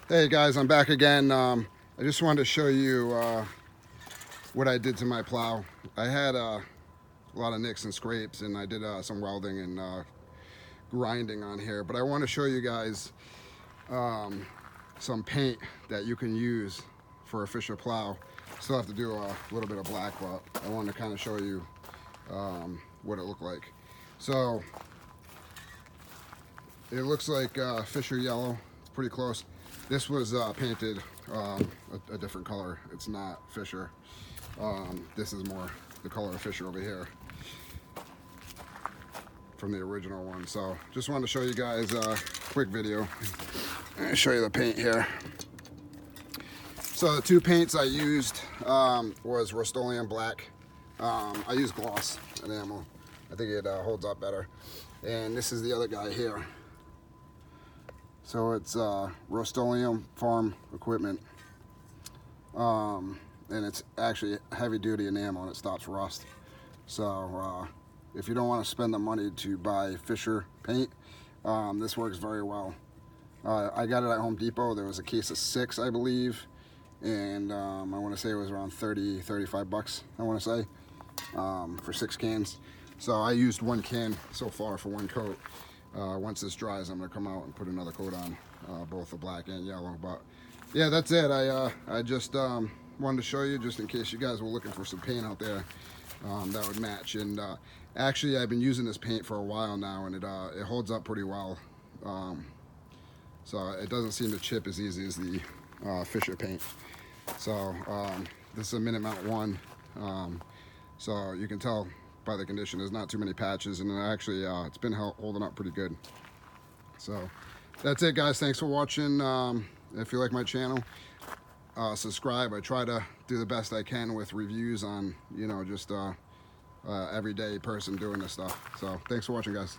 Hey guys, I'm back again. I just wanted to show you what I did to my plow. I had a lot of nicks and scrapes, and I did some welding and grinding on here, but I want to show you guys some paint that you can use for a Fisher plow. Still have to do a little bit of black, but I wanted to kind of show you what it looked like. So it looks like Fisher yellow. It's pretty close. This was painted a different color. It's not Fisher. This is more the color of Fisher over here from the original one. So just wanted to show you guys a quick video. I'll show you the paint here. So the two paints I used was Rust-Oleum black. I used gloss enamel. I think it holds up better. And this is the other guy here. So it's Rust-Oleum farm equipment, and it's actually heavy duty enamel and it stops rust. So if you don't want to spend the money to buy Fisher paint, this works very well. I got it at Home Depot. There was a case of 6, I believe, and I want to say it was around 35 bucks, I want to say, for 6 cans. So I used 1 can so far for 1 coat. Once this dries, I'm going to come out and put another coat on, both the black and yellow. But yeah, that's it. I just wanted to show you, just in case you guys were looking for some paint out there that would match. And actually, I've been using this paint for a while now, and it holds up pretty well. So it doesn't seem to chip as easy as the Fisher paint. So this is a Minute Mount 1. So you can tell by the condition, there's not too many patches, and actually it's been holding up pretty good. So that's it, guys. Thanks for watching. If you like my channel, subscribe. I try to do the best I can with reviews on, just everyday person doing this stuff. So thanks for watching, guys.